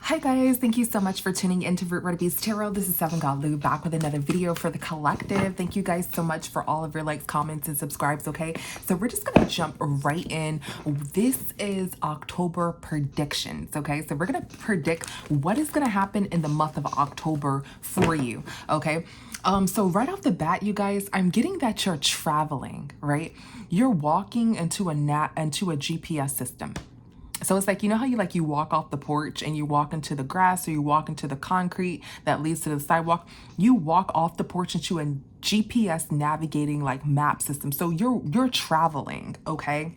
Hi guys, thank you so much for tuning into Root Red Beast Tarot. This is Seven God Lou back with another video for the collective. Thank you guys so much for all of your likes, comments, and subscribes, okay? So we're just gonna jump right in. This is October predictions, okay? So we're gonna predict what is gonna happen in the month of October for you, okay? So right off the bat, you guys, I'm getting that you're traveling, right? You're walking into a GPS system. So it's like, you know how you walk off the porch and you walk into the grass or you walk into the concrete that leads to the sidewalk. You walk off the porch into a GPS navigating like map system. So you're traveling, okay?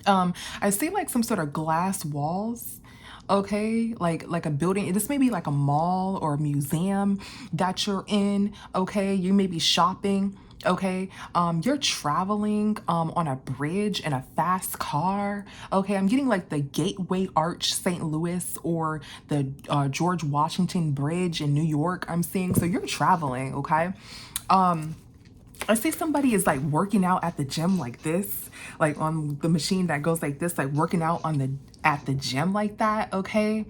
I see like some sort of glass walls, okay, like a building. This may be like a mall or a museum that you're in, okay? You may be shopping, okay? You're traveling on a bridge in a fast car, okay? I'm getting like the Gateway Arch St. Louis or the George Washington Bridge in New York, I'm seeing. So you're traveling, okay? I see somebody is like working out at the gym like this, like on the machine that goes like this, like working out at the gym like that, okay?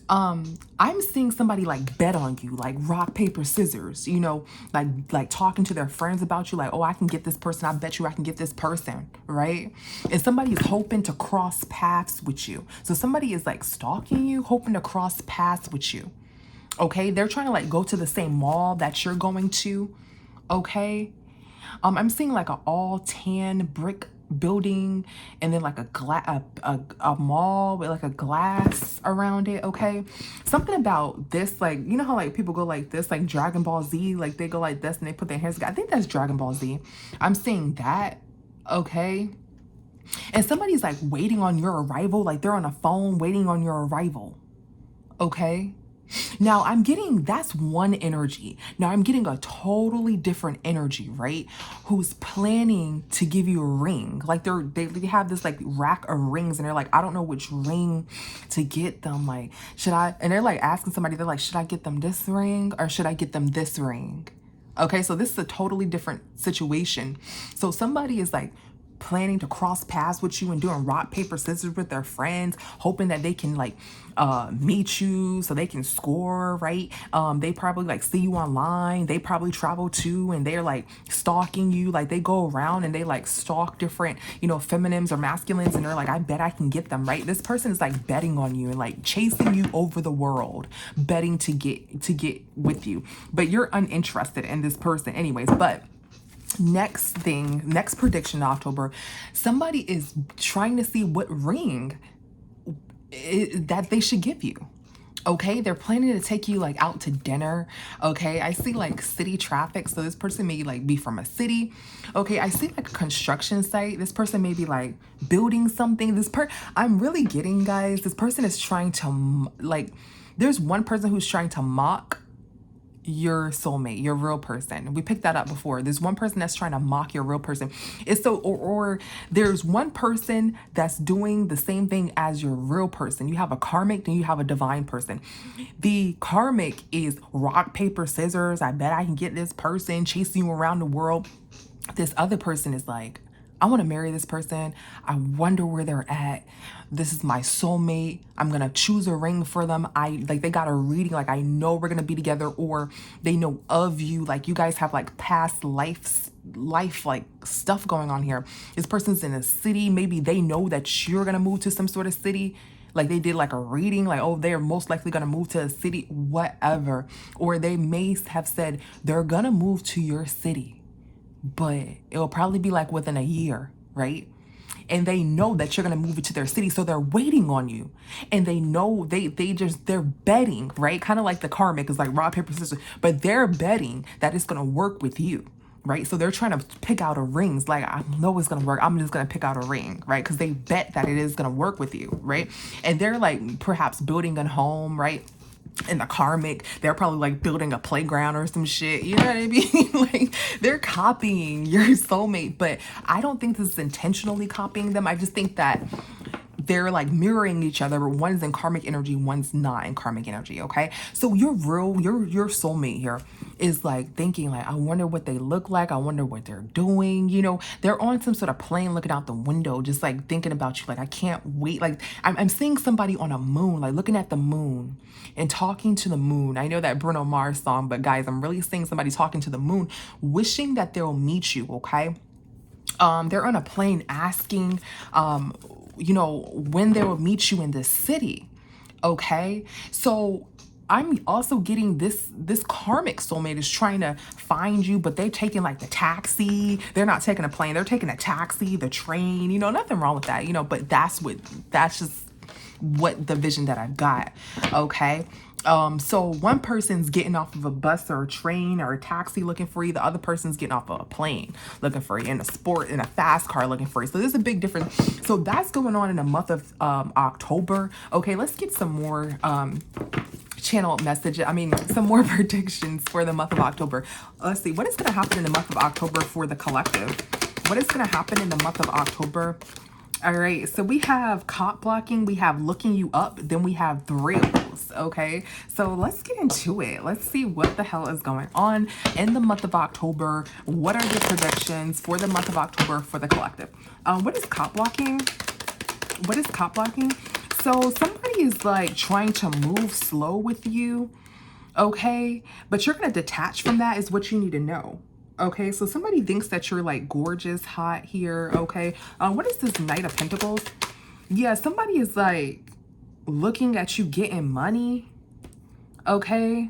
I'm seeing somebody like bet on you, like rock, paper, scissors, you know, like talking to their friends about you, like, oh, I can get this person, I bet you I can get this person, right? And somebody is hoping to cross paths with you. So somebody is like stalking you, hoping to cross paths with you. Okay, they're trying to like go to the same mall that you're going to. Okay, I'm seeing like an all tan brick building and then like a mall with like a glass around it. Okay, something about this, like, you know how like people go like this, like Dragon Ball Z, like they go like this and they put their hands together. I think that's Dragon Ball Z. I'm seeing that. Okay, and somebody's like waiting on your arrival, like they're on a phone waiting on your arrival. Okay, now I'm getting, that's one energy. Now I'm getting a totally different energy, right? Who's planning to give you a ring. Like they have this like rack of rings and they're like, I don't know which ring to get them. Like, should I, and they're like asking somebody, they're like, should I get them this ring or should I get them this ring? Okay, so this is a totally different situation. So somebody is like planning to cross paths with you and doing rock, paper, scissors with their friends, hoping that they can like meet you so they can score, right? They probably like see you online. They probably travel too and they're like stalking you. Like they go around and they like stalk different, you know, feminines or masculines and they're like, I bet I can get them, right? This person is like betting on you and like chasing you over the world, betting to get with you. But you're uninterested in this person anyways. But next prediction in October, somebody is trying to see what ring that they should give you. Okay, they're planning to take you like out to dinner. Okay, I see like city traffic, so this person may like be from a city. Okay, I see like a construction site. This person may be like building something. I'm really getting, guys, this person is trying to like, there's one person who's trying to mock your soulmate, your real person. We picked that up before. There's one person that's trying to mock your real person. It's so, or there's one person that's doing the same thing as your real person. You have a karmic, then you have a divine person. The karmic is rock, paper, scissors. I bet I can get this person, chasing you around the world. This other person is like, I want to marry this person. I wonder where they're at. This is my soulmate. I'm going to choose a ring for them. They got a reading. Like, I know we're going to be together, or they know of you. Like, you guys have like past life like stuff going on here. This person's in a city. Maybe they know that you're going to move to some sort of city. Like they did like a reading, like, oh, they're most likely going to move to a city, whatever. Or they may have said they're going to move to your city, but it'll probably be like within a year, right? And they know that you're gonna move it to their city, so they're waiting on you. And they know they're betting, right? Kind of like the karmic is like rock, paper, scissors, but they're betting that it's gonna work with you, right? So they're trying to pick out a ring. It's like, I know it's gonna work. I'm just gonna pick out a ring, right? Because they bet that it is gonna work with you, right? And they're like perhaps building a home, right? In the karmic, they're probably like building a playground or some shit, you know what I mean? Like they're copying your soulmate, but I don't think this is intentionally copying them. I just think that they're like mirroring each other, but one's in karmic energy, one's not in karmic energy. Okay, so your soulmate here is like thinking like, I wonder what they look like, I wonder what they're doing. You know, they're on some sort of plane looking out the window, just like thinking about you. Like, I can't wait. Like, I'm seeing somebody on a moon, like looking at the moon and talking to the moon. I know that Bruno Mars song, but guys, I'm really seeing somebody talking to the moon, wishing that they'll meet you. Okay, they're on a plane asking, you know, when they will meet you in this city. Okay, so I'm also getting this karmic soulmate is trying to find you, but they're taking like the taxi. They're not taking a plane. They're taking a taxi, the train. You know, nothing wrong with that. You know, but that's just what the vision that I got. Okay. So one person's getting off of a bus or a train or a taxi looking for you. The other person's getting off of a plane looking for you, in a fast car looking for you. So there's a big difference. So that's going on in the month of October. Okay, let's get some more channel message. I mean, some more predictions for the month of October. Let's see what is going to happen in the month of October for the collective. What is going to happen in the month of October? All right, so we have cop blocking, we have looking you up, then we have thrills. Okay, so let's get into it. Let's see what the hell is going on in the month of October. What are the predictions for the month of October for the collective? What is cop blocking? What is cop blocking? So somebody is like trying to move slow with you, okay, but you're going to detach from that is what you need to know. Okay, so somebody thinks that you're like gorgeous, hot here. Okay, what is this Knight of Pentacles? Yeah, somebody is like looking at you getting money. Okay,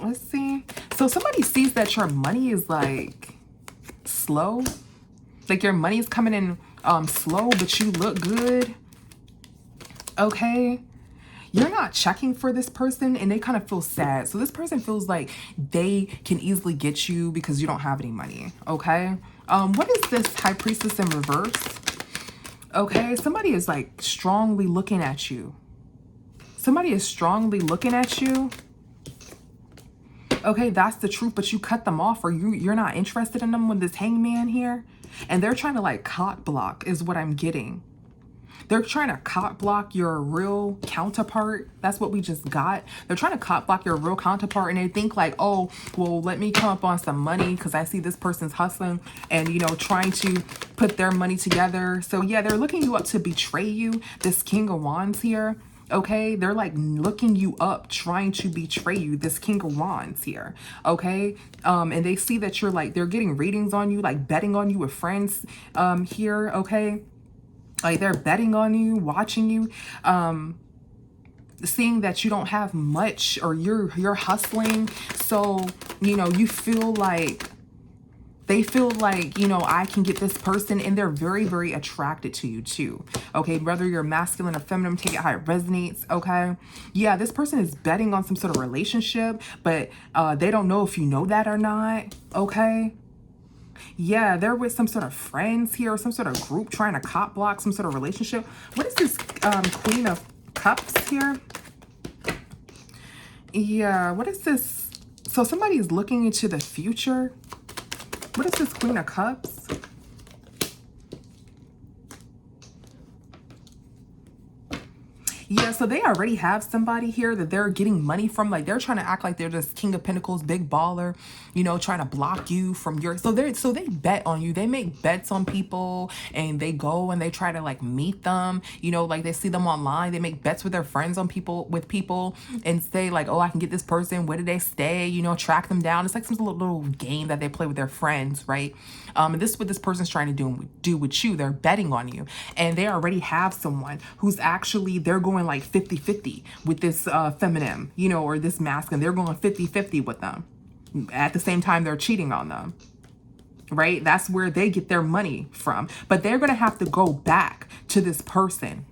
let's see. So somebody sees that your money is like slow, like your money is coming in slow, but you look good. Okay, you're not checking for this person and they kind of feel sad. So this person feels like they can easily get you because you don't have any money. Okay, what is this High Priestess in reverse? Okay, somebody is like strongly looking at you. Somebody is strongly looking at you. Okay, that's the truth, but you cut them off, or you're not interested in them with this Hangman here. And they're trying to like cock block is what I'm getting. They're trying to cock block your real counterpart. That's what we just got. They're trying to cock block your real counterpart, and they think like, oh, well, let me come up on some money because I see this person's hustling and, you know, trying to put their money together. So yeah, they're looking you up to betray you. This King of Wands here. Okay, they're like looking you up, trying to betray you, this King of Wands here. Okay, and they see that you're like, they're getting readings on you, like betting on you with friends here. Okay, like they're betting on you, watching you, seeing that you don't have much, or you're hustling. So, you know, you feel like, they feel like, you know, I can get this person, and they're very, very attracted to you too. Okay, whether you're masculine or feminine, take it how it resonates. Okay, yeah, this person is betting on some sort of relationship, but they don't know if you know that or not. Okay, yeah, they're with some sort of friends here, or some sort of group trying to cop block some sort of relationship. What is this Queen of Cups here? Yeah, what is this? So somebody is looking into the future. What is this Queen of Cups? Yeah, so they already have somebody here that they're getting money from. Like, they're trying to act like they're just King of Pentacles, big baller, you know, trying to block you from your, so they bet on you. They make bets on people, and they go and they try to like meet them, you know, like they see them online. They make bets with their friends on people, and say like, oh, I can get this person, where do they stay, you know, track them down. It's like some little game that they play with their friends, right? And this is what this person's trying to do with you. They're betting on you, and they already have someone who's actually, they're going like 50-50 with this feminine, you know, or this masculine. They're going 50-50 with them. At the same time, they're cheating on them, right? That's where they get their money from. But they're going to have to go back to this person,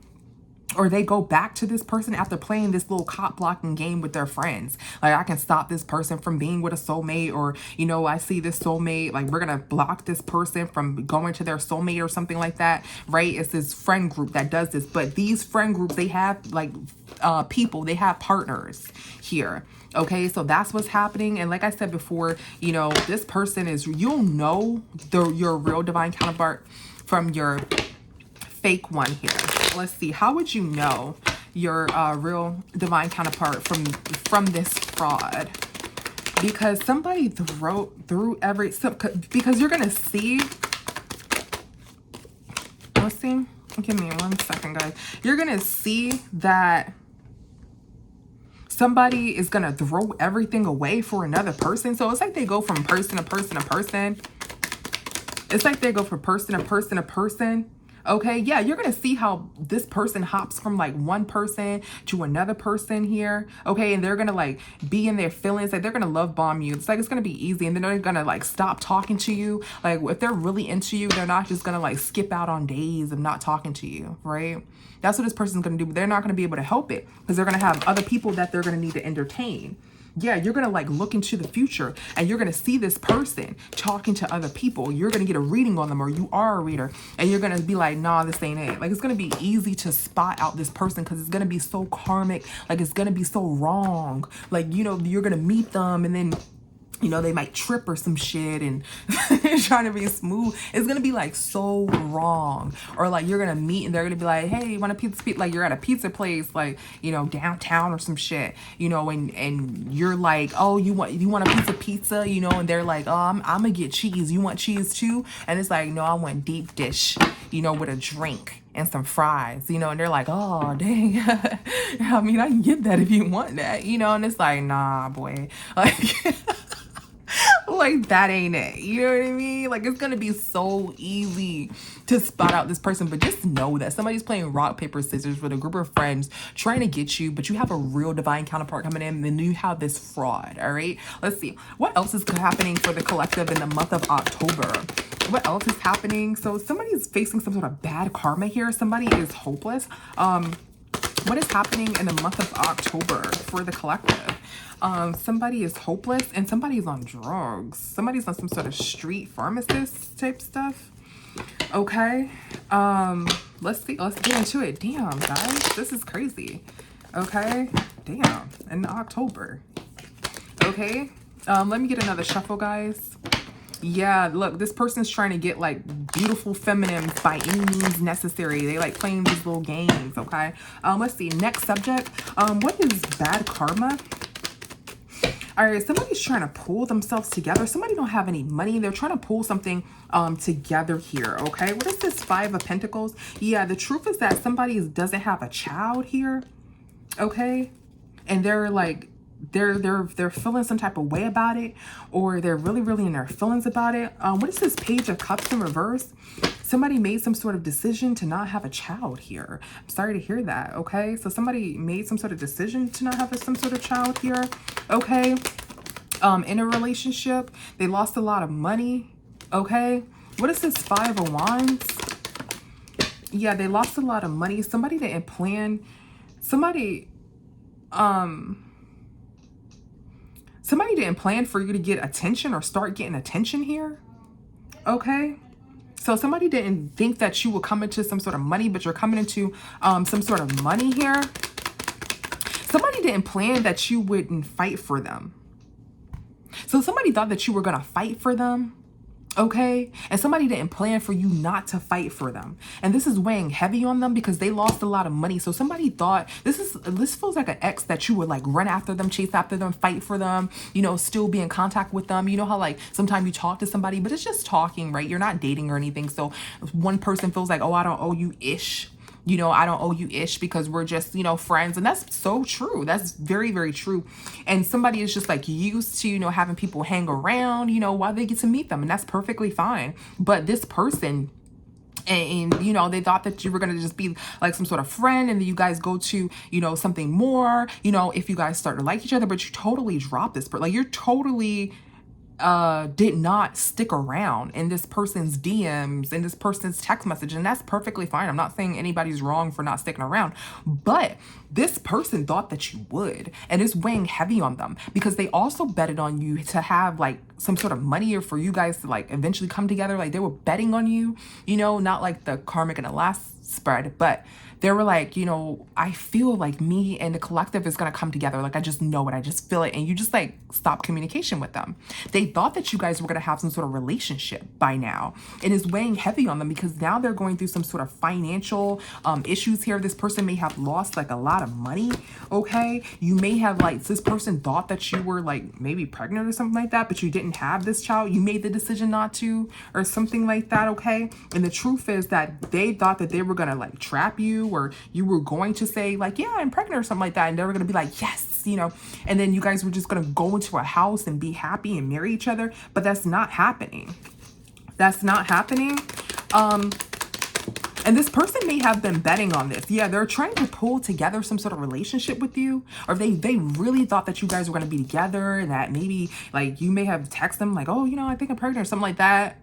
or they go back to this person after playing this little cop blocking game with their friends. Like, I can stop this person from being with a soulmate, or, you know, I see this soulmate, like, we're going to block this person from going to their soulmate or something like that, right? It's this friend group that does this. But these friend groups, they have like people, they have partners here. Okay, so that's what's happening. And like I said before, you know, this person is, you'll know your real divine counterpart from your fake one here. Let's see. How would you know your real divine counterpart from this fraud? Because somebody threw because you're gonna see. Let's see. Give me 1 second, guys. You're gonna see that somebody is gonna throw everything away for another person. So it's like they go from person to person to person. It's like they go from person to person to person. Okay, yeah, you're gonna see how this person hops from like one person to another person here. Okay, and they're gonna like be in their feelings, like they're gonna love bomb you. It's like it's gonna be easy, and then they're gonna like stop talking to you. Like if they're really into you, they're not just gonna like skip out on days of not talking to you, right? That's what this person's gonna do, but they're not gonna be able to help it because they're gonna have other people that they're gonna need to entertain. Yeah, you're going to like look into the future and you're going to see this person talking to other people. You're going to get a reading on them, or you are a reader, and you're going to be like, nah, this ain't it. Like it's going to be easy to spot out this person because it's going to be so karmic. Like it's going to be so wrong. Like, you know, you're going to meet them and then, you know, they might trip or some shit and trying to be smooth. It's going to be like so wrong. Or like you're going to meet and they're going to be like, hey, you want a pizza? Like you're at a pizza place, like, you know, downtown or some shit, you know, and you're like, oh, you want a pizza, you know, and they're like, oh, I'm going to get cheese. You want cheese too? And it's like, no, I want deep dish, you know, with a drink and some fries, you know, and they're like, oh, dang. I mean, I can get that if you want that, you know, and it's like, nah, boy. Like, like that ain't it, you know what I mean? Like it's gonna be so easy to spot out this person, but just know that somebody's playing rock paper scissors with a group of friends trying to get you, but you have a real divine counterpart coming in, and then you have this fraud. All right, let's see what else is happening for the collective in the month of October. What else is happening? So somebody's facing some sort of bad karma here. Somebody is hopeless. What is happening in the month of October for the collective? Somebody is hopeless and somebody's on drugs. Somebody's on some sort of street pharmacist type stuff. Okay. Let's see. Let's get into it. Damn, guys. This is crazy. Okay. Damn. In October. Okay. Let me get another shuffle, guys. Yeah, look, this person's trying to get like beautiful feminines by any means necessary. They like playing these little games, okay? Let's see, next subject. What is bad karma? All right, somebody's trying to pull themselves together. Somebody don't have any money. They're trying to pull something together here, okay? What is this Five of Pentacles? Yeah, the truth is that somebody doesn't have a child here, okay? And they're like, they're feeling some type of way about it, or they're really in their feelings about it. What is this Page of Cups in reverse? Somebody made some sort of decision to not have a child here. I'm sorry to hear that. Okay, so somebody made some sort of decision to not have some sort of child here. Okay, in a relationship, they lost a lot of money. Okay, what is this Five of Wands? Yeah, they lost a lot of money. Somebody didn't plan. Somebody didn't plan for you to get attention or start getting attention here. Okay. So somebody didn't think that you would come into some sort of money, but you're coming into some sort of money here. Somebody didn't plan that you wouldn't fight for them. So somebody thought that you were going to fight for them. Okay, and somebody didn't plan for you not to fight for them, and this is weighing heavy on them because they lost a lot of money. So somebody thought this feels like an ex that you would like run after them, chase after them, fight for them, you know, still be in contact with them. You know how like sometimes you talk to somebody, but it's just talking, right? You're not dating or anything. So one person feels like, oh, I don't owe you ish. You know, I don't owe you ish because we're just, you know, friends. And that's so true. That's very true. And somebody is just like used to, you know, having people hang around, you know, while they get to meet them. And that's perfectly fine. But this person, and you know, they thought that you were going to just be like some sort of friend, and then you guys go to, you know, something more, you know, if you guys start to like each other, but you totally drop this person. Like you're totally did not stick around in this person's DMs, in this person's text message, and that's perfectly fine. I'm not saying anybody's wrong for not sticking around, but this person thought that you would, and it's weighing heavy on them because they also betted on you to have like some sort of money or for you guys to like eventually come together. Like they were betting on you, you know, not like the karmic and the last spread, but they were like, you know, I feel like me and the collective is going to come together. Like, I just know it. I just feel it. And you just like stop communication with them. They thought that you guys were going to have some sort of relationship by now. It is weighing heavy on them because now they're going through some sort of financial issues here. This person may have lost like a lot of money. Okay. You may have like, this person thought that you were like maybe pregnant or something like that, but you didn't have this child. You made the decision not to, or something like that. Okay. And the truth is that they thought that they were going to like trap you, or you were going to say like, yeah, I'm pregnant or something like that. And they were going to be like, yes, you know, and then you guys were just going to go into a house and be happy and marry each other. But that's not happening. That's not happening. And this person may have been betting on this. Yeah, they're trying to pull together some sort of relationship with you. Or they really thought that you guys were going to be together, and that maybe like you may have texted them like, oh, you know, I think I'm pregnant or something like that.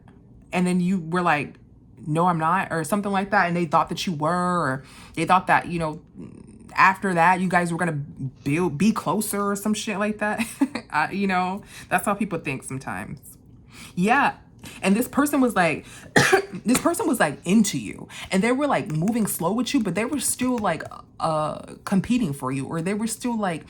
And then you were like, no, I'm not, or something like that. And they thought that you were, or they thought that, you know, after that, you guys were going to be closer or some shit like that. You know, that's how people think sometimes. Yeah. And this person was like, this person was like into you, and they were like moving slow with you, but they were still like competing for you, or they were still like,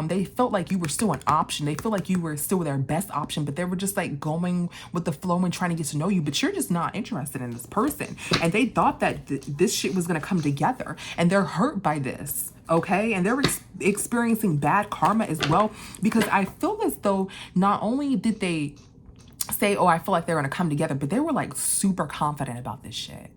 they felt like you were still an option. They feel like you were still their best option, but they were just like going with the flow and trying to get to know you, but you're just not interested in this person. And they thought that this shit was going to come together, and they're hurt by this. Okay. And they're experiencing bad karma as well, because I feel as though not only did they say, oh, I feel like they're going to come together, but they were like super confident about this shit.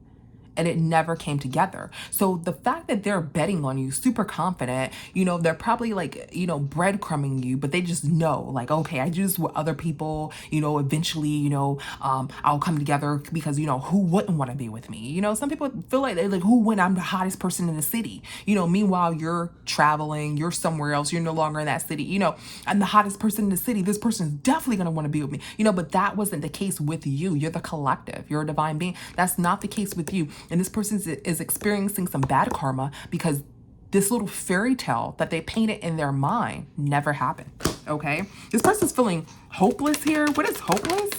And it never came together. So the fact that they're betting on you, super confident, you know, they're probably like, you know, breadcrumbing you, but they just know like, okay, I do this with other people, you know, eventually, you know, I'll come together, because, you know, who wouldn't want to be with me? You know, some people feel like they're like, who wouldn't? I'm the hottest person in the city. You know, meanwhile, you're traveling, you're somewhere else, you're no longer in that city. You know, I'm the hottest person in the city. This person's definitely going to want to be with me, you know, but that wasn't the case with you. You're the collective. You're a divine being. That's not the case with you. And this person is experiencing some bad karma because this little fairy tale that they painted in their mind never happened. Okay. This person's feeling hopeless here. What is hopeless?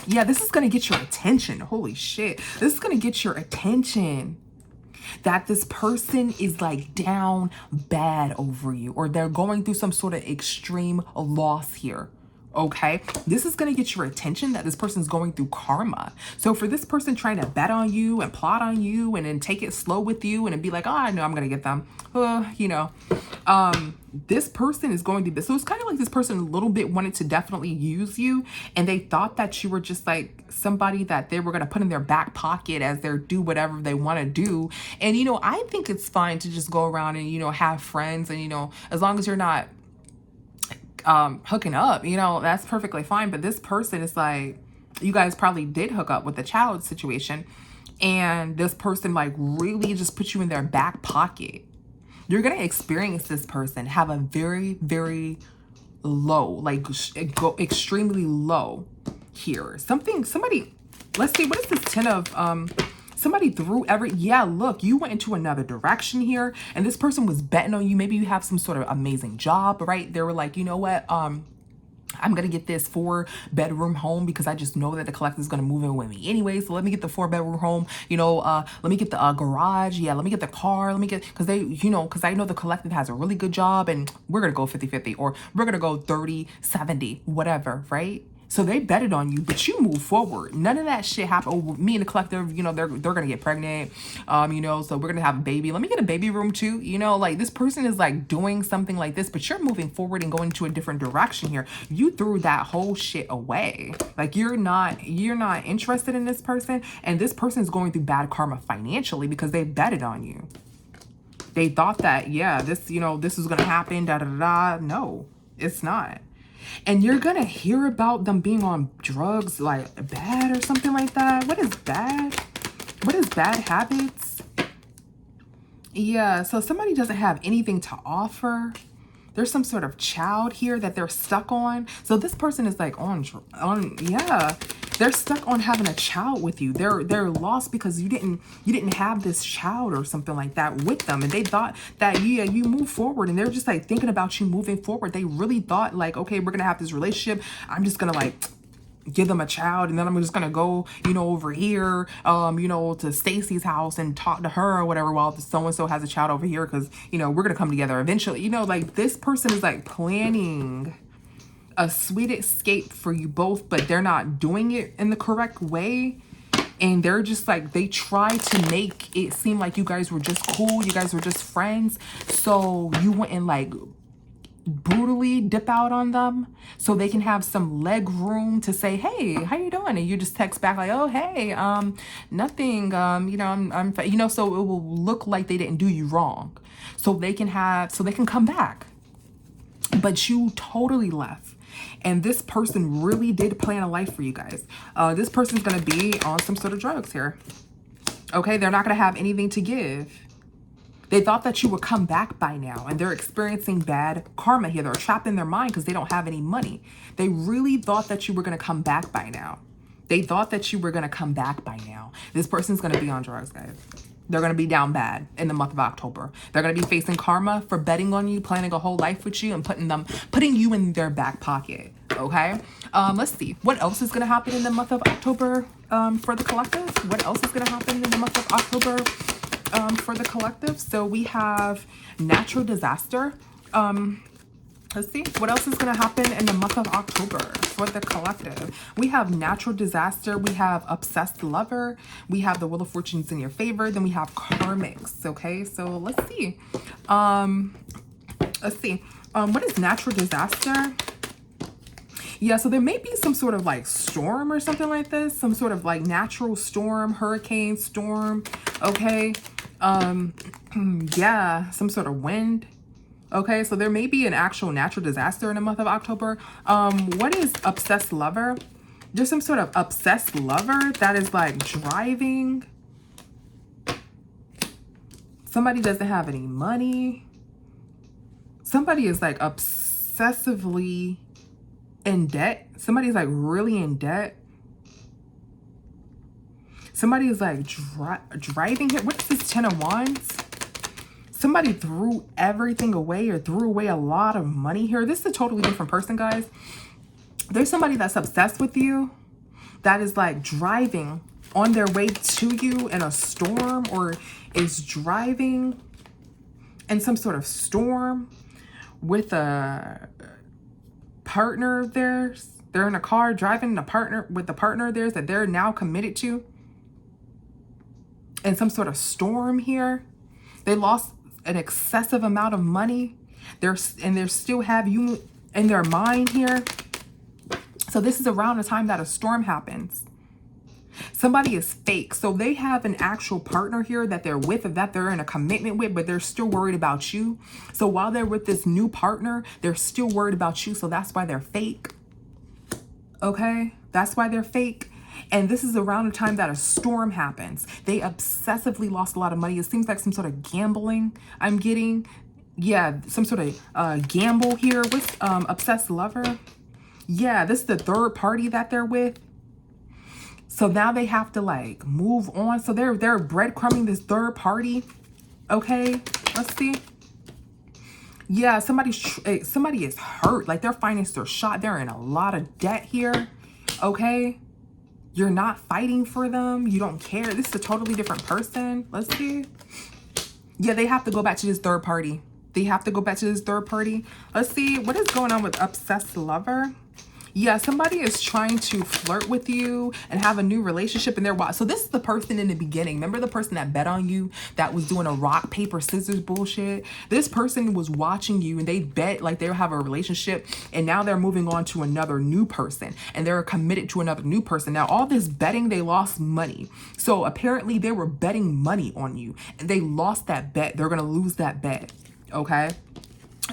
Yeah, this is going to get your attention. Holy shit. This is going to get your attention. That this person is like down bad over you, or they're going through some sort of extreme loss here. Okay, this is going to get your attention, that this person's going through karma. So for this person trying to bet on you and plot on you and then take it slow with you and then be like, oh, I know I'm going to get them, you know, this person is going through this. So it's kind of like this person a little bit wanted to definitely use you, and they thought that you were just like somebody that they were going to put in their back pocket as they do whatever they want to do. And, you know, I think it's fine to just go around and, you know, have friends, and, you know, as long as you're not hooking up, you know, that's perfectly fine. But this person is like, you guys probably did hook up with the child situation, and this person like really just put you in their back pocket. You're going to experience this person have a very, very low, like go extremely low here. Somebody, let's see, what is this 10 of, somebody threw yeah, look, you went into another direction here, and this person was betting on you. Maybe you have some sort of amazing job, right? They were like, you know what, I'm going to get this 4-bedroom home because I just know that the collective is going to move in with me anyway. So let me get the 4-bedroom home, you know, let me get the garage. Yeah. Let me get the car. Let me get, cause they, you know, cause I know the collective has a really good job, and we're going to go 50-50, or we're going to go 30-70, whatever. Right. So they betted on you, but you move forward. None of that shit happened. Oh, me and the collective, you know, they're going to get pregnant, you know, so we're going to have a baby. Let me get a baby room too. You know, like this person is like doing something like this, but you're moving forward and going to a different direction here. You threw that whole shit away. Like you're not interested in this person, and this person is going through bad karma financially because they betted on you. They thought that, yeah, this, you know, this is going to happen, da da da. No, it's not. And you're going to hear about them being on drugs, like bad or something like that. What is bad? What is bad habits? Yeah, so somebody doesn't have anything to offer. There's some sort of child here that they're stuck on. So this person is like yeah, they're stuck on having a child with you. They're lost because you didn't have this child or something like that with them. And they thought that, yeah, you move forward, and they're just like thinking about you moving forward. They really thought like, okay, we're going to have this relationship. I'm just going to like give them a child, and then I'm just gonna go, you know, over here, you know, to Stacy's house and talk to her or whatever, while so-and-so has a child over here, because, you know, we're gonna come together eventually. You know, like, this person is like planning a sweet escape for you both, but they're not doing it in the correct way. And they're just like, they try to make it seem like you guys were just cool, you guys were just friends, so you wouldn't like brutally dip out on them, so they can have some leg room to say, hey, how you doing? And you just text back like, oh, hey, nothing, you know, I'm you know, so it will look like they didn't do you wrong, so they can come back. But you totally left. And this person really did plan a life for you guys. This person's going to be on some sort of drugs here. Okay, they're not going to have anything to give. They thought that you would come back by now, and they're experiencing bad karma here. They're trapped in their mind because they don't have any money. They really thought that you were going to come back by now. They thought that you were going to come back by now. This person's going to be on drugs, guys. They're going to be down bad in the month of October. They're going to be facing karma for betting on you, planning a whole life with you, and putting you in their back pocket. Okay. Let's see what else is going to happen in the month of October for the collective. What else is going to happen in the month of October for the collective? So we have natural disaster. Let's see what else is going to happen in the month of October for the collective. We have natural disaster. We have obsessed lover. We have the wheel of fortunes in your favor. Then we have karmics. Okay, so let's see. What is natural disaster? Yeah, so there may be some sort of like storm or something like this. Some sort of like natural storm, hurricane storm. Okay. Yeah, some sort of wind. Okay, so there may be an actual natural disaster in the month of October. What is obsessed lover? There's some sort of obsessed lover that is like driving. Somebody doesn't have any money. Somebody is like obsessively in debt. Somebody's like really in debt. Somebody is like driving here. What's this 10 of Wands? Somebody threw everything away or threw away a lot of money here. This is a totally different person, guys. There's somebody that's obsessed with you that is like driving on their way to you in a storm, or is driving in some sort of storm with a partner of theirs. They're in a car driving with the partner of theirs that they're now committed to in some sort of storm here. They lost an excessive amount of money. They still have you in their mind here. So this is around the time that a storm happens. Somebody is fake. So they have an actual partner here that they're with, or that they're in a commitment with, but they're still worried about you. So while they're with this new partner, they're still worried about you. So that's why they're fake. Okay, that's why they're fake. And this is around the time that a storm happens. They obsessively lost a lot of money. It seems like some sort of gambling I'm getting. Yeah, some sort of gamble here with obsessed lover. Yeah, this is the third party that they're with. So now they have to like move on. So they're breadcrumbing this third party. Okay, let's see. Yeah, somebody is hurt. Like their finances are shot. They're in a lot of debt here. Okay. You're not fighting for them. You don't care. This is a totally different person. Let's see. Yeah, they have to go back to this third party. They have to go back to this third party. Let's see. What is going on with obsessed lover? Yeah, somebody is trying to flirt with you and have a new relationship in their watch. So this is the person in the beginning. Remember the person that bet on you, that was doing a rock, paper, scissors bullshit? This person was watching you and they bet like they'll have a relationship, and now they're moving on to another new person and they're committed to another new person. Now, all this betting, they lost money. So apparently they were betting money on you and they lost that bet. They're going to lose that bet. Okay.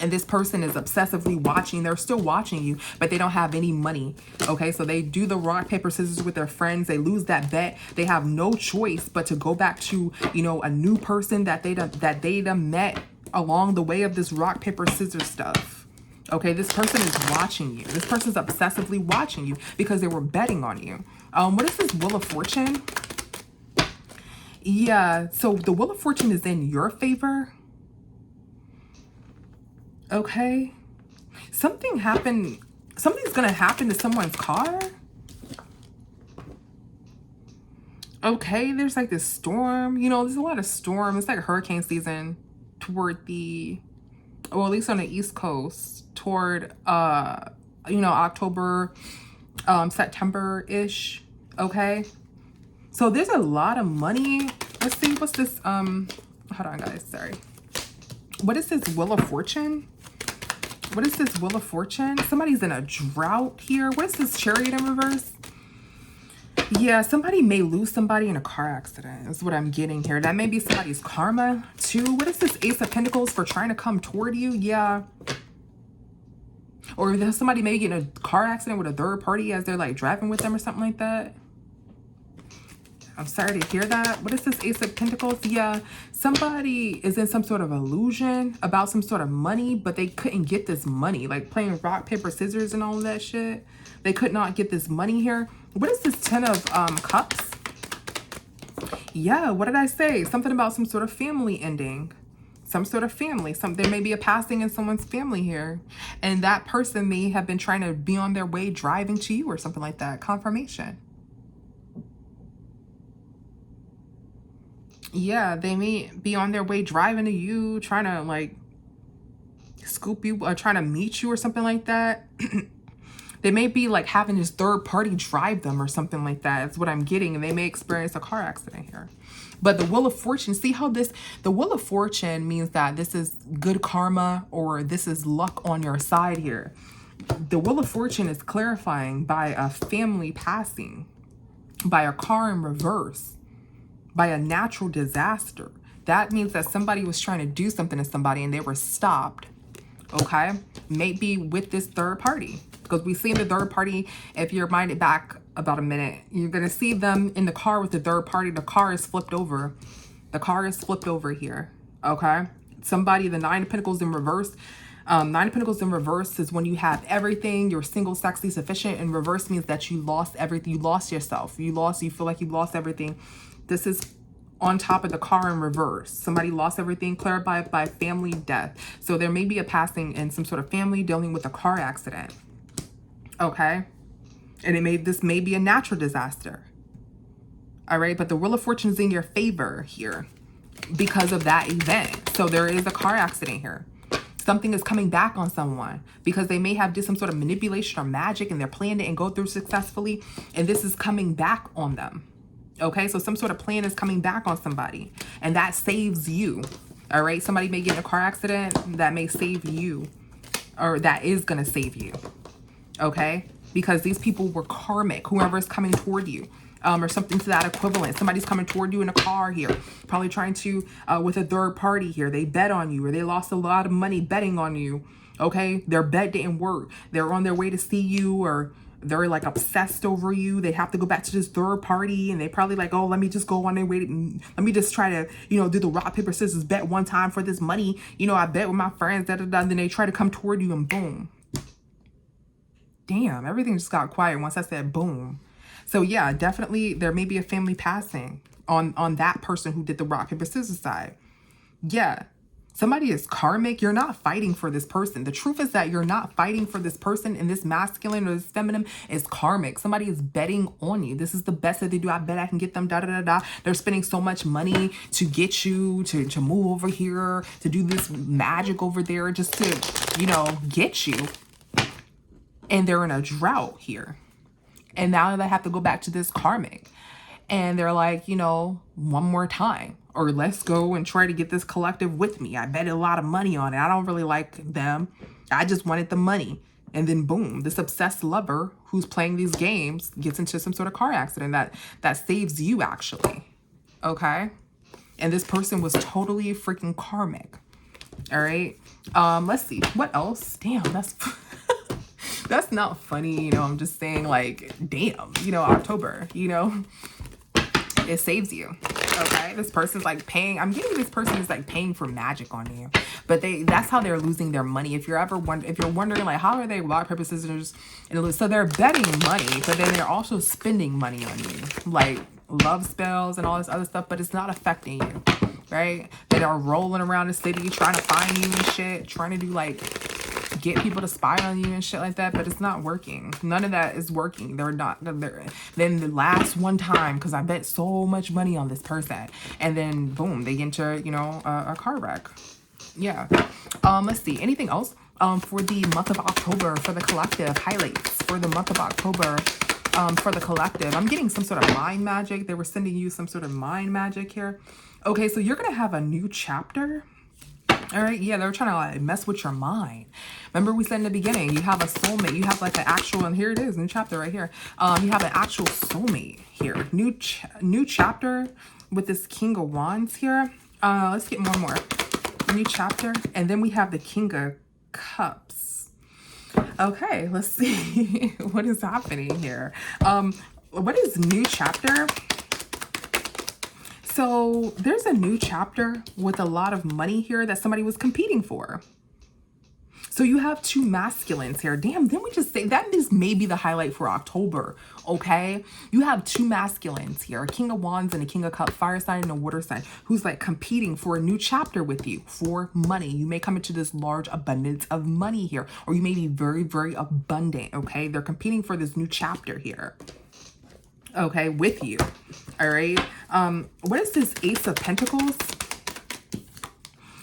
And this person is obsessively watching. They're still watching you, but they don't have any money. Okay, so they do the rock, paper, scissors with their friends. They lose that bet. They have no choice but to go back to, you know, a new person that they done met along the way of this rock, paper, scissors stuff. Okay, this person is watching you. This person's obsessively watching you because they were betting on you. What is this Wheel of Fortune? Yeah, so the Wheel of Fortune is in your favor. Okay, something's gonna happen to someone's car. Okay, there's like this storm. You know, there's a lot of storm. It's like hurricane season toward the, well, at least on the East Coast, toward you know, October, September-ish. Okay. So there's a lot of money. Let's see, what's this? Hold on, guys. Sorry. What is this Wheel of Fortune? What is this Wheel of Fortune? Somebody's in a drought here. What is this Chariot in reverse? Yeah, somebody may lose somebody in a car accident is what I'm getting here. That may be somebody's karma too. What is this Ace of Pentacles for trying to come toward you? Yeah. Or somebody may get in a car accident with a third party as they're like driving with them or something like that. I'm sorry to hear that. What is this Ace of Pentacles? Yeah, somebody is in some sort of illusion about some sort of money, but they couldn't get this money. Like playing rock, paper, scissors and all of that shit. They could not get this money here. What is this Ten of Cups? Yeah, what did I say? Something about some sort of family ending. Some sort of family. There may be a passing in someone's family here. And that person may have been trying to be on their way driving to you or something like that. Confirmation. Yeah, they may be on their way driving to you, trying to like scoop you or trying to meet you or something like that. They may be like having this third party drive them or something like that. That's what I'm getting. And they may experience a car accident here. But the Wheel of Fortune, see how the Wheel of Fortune means that this is good karma or this is luck on your side here. The Wheel of Fortune is clarifying by a family passing, by a car in reverse, by a natural disaster. That means that somebody was trying to do something to somebody and they were stopped. Okay, maybe with this third party, because we see the third party, if you're minded back about a minute, you're gonna see them in the car with the third party. The car is flipped over. The car is flipped over here. Okay, somebody, the Nine of Pentacles in reverse. Nine of Pentacles in reverse is when you have everything, you're single, sexy, sufficient. In reverse means that you lost everything. You lost yourself. You feel like you lost everything. This is on top of the car in reverse. Somebody lost everything, clarified by family death. So there may be a passing in some sort of family dealing with a car accident. Okay. And this may be a natural disaster. All right. But the Wheel of Fortune is in your favor here because of that event. So there is a car accident here. Something is coming back on someone because they may have did some sort of manipulation or magic and they're planned it and go through successfully. And this is coming back on them. Okay, so some sort of plan is coming back on somebody and that saves you. All right, somebody may get in a car accident that may save you, or that is going to save you. Okay, because these people were karmic, whoever is coming toward you, or something to that equivalent. Somebody's coming toward you in a car here, probably trying to, with a third party here. They bet on you or they lost a lot of money betting on you. Okay, their bet didn't work. They're on their way to see you, or they're like obsessed over you. They have to go back to this third party and they probably like, oh, let me just go on their way. Let me just try to, you know, do the rock, paper, scissors bet one time for this money. You know, I bet with my friends, da, da, da. And then they try to come toward you and boom. Damn, everything just got quiet once I said boom. So yeah, definitely there may be a family passing on that person who did the rock, paper, scissors side. Yeah. Somebody is karmic. You're not fighting for this person. The truth is that you're not fighting for this person, and this masculine or this feminine is karmic. Somebody is betting on you. This is the best that they do. I bet I can get them, da, da, da, da. They're spending so much money to get you to move over here, to do this magic over there, just to, you know, get you. And they're in a drought here. And now they have to go back to this karmic. And they're like, you know, one more time. Or let's go and try to get this collective with me. I bet a lot of money on it. I don't really like them. I just wanted the money. And then boom, this obsessed lover who's playing these games gets into some sort of car accident that saves you actually. Okay? And this person was totally freaking karmic. All right? Let's see. What else? Damn, that's that's not funny. You know, I'm just saying like, damn, you know, October, you know, it saves you. Okay, this person's like paying. I'm getting this person is like paying for magic on you, but that's how they're losing their money. If you're wondering like how are they rock, paper, scissors, and so they're betting money, but then they're also spending money on you, like love spells and all this other stuff, but it's not affecting you, right? They are rolling around the city trying to find you and shit, trying to do like get people to spy on you and shit like that, but it's not working. None of that is working. They're not. Then the last one time, because I bet so much money on this person, and then boom, they get into, you know, a car wreck. Yeah. Let's see. Anything else? For the month of October, for the collective highlights for the month of October. For the collective, I'm getting some sort of mind magic. They were sending you some sort of mind magic here. Okay, so you're gonna have a new chapter. All right, yeah, they're trying to like mess with your mind. Remember we said in the beginning, you have a soulmate. You have like an actual, and here it is, new chapter right here. You have an actual soulmate here. New chapter with this King of Wands here. Let's get more. New chapter, and then we have the King of Cups. Okay, let's see what is happening here. What is new chapter? So there's a new chapter with a lot of money here that somebody was competing for. So you have two masculines here. Damn, didn't we just say that is maybe the highlight for October, okay? You have two masculines here, a King of Wands and a King of Cups, fire sign and a water sign, who's like competing for a new chapter with you for money. You may come into this large abundance of money here, or you may be very, very abundant, okay? They're competing for this new chapter here, okay, with you, all right? What is this Ace of Pentacles?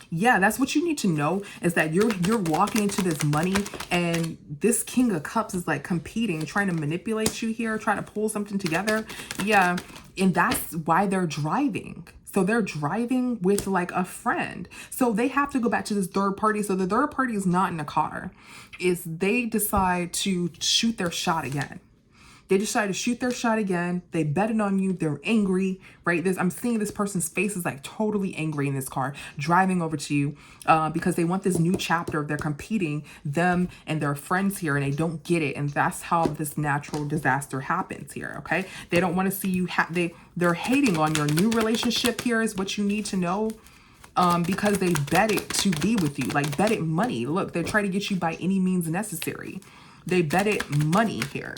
Yeah, that's what you need to know, is that you're walking into this money, and this King of Cups is like competing, trying to manipulate you here, trying to pull something together. Yeah, and that's why they're driving. So they're driving with like a friend. So they have to go back to this third party. So the third party is not in the car. They decide to shoot their shot again. They decide to shoot their shot again. They betted on you. They're angry, right? I'm seeing this person's face is like totally angry in this car, driving over to you because they want this new chapter. They're competing, them and their friends here, and they don't get it. And that's how this natural disaster happens here, okay? They don't want to see you. They're hating on your new relationship here is what you need to know. Because they bet it to be with you, like bet it money. Look, they try to get you by any means necessary. They bet it money here.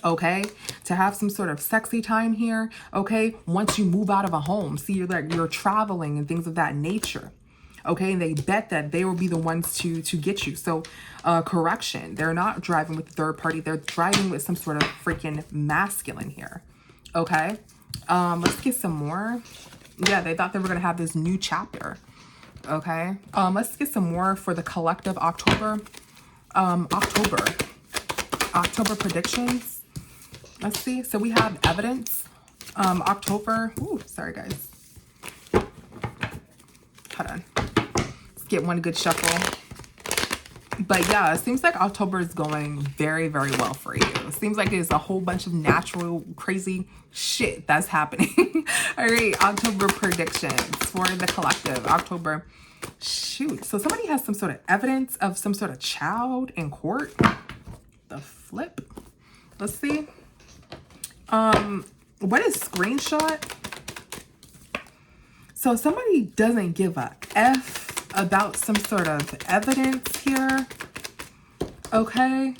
Okay, to have some sort of sexy time here. Okay, once you move out of a home, see, you're traveling and things of that nature. Okay, and they bet that they will be the ones to get you. So correction, they're not driving with the third party, they're driving with some sort of freaking masculine here. Okay, let's get some more. Yeah, they thought they were gonna have this new chapter. Okay, let's get some more for the collective October. October predictions. Let's see. So we have evidence. October. Ooh, sorry guys. Hold on. Let's get one good shuffle. But yeah, it seems like October is going very, very well for you. It seems like there's a whole bunch of natural, crazy shit that's happening. All right, October predictions for the collective. October. Shoot. So somebody has some sort of evidence of some sort of child in court. The flip. Let's see. What is screenshot? So somebody doesn't give a F about some sort of evidence here. Okay.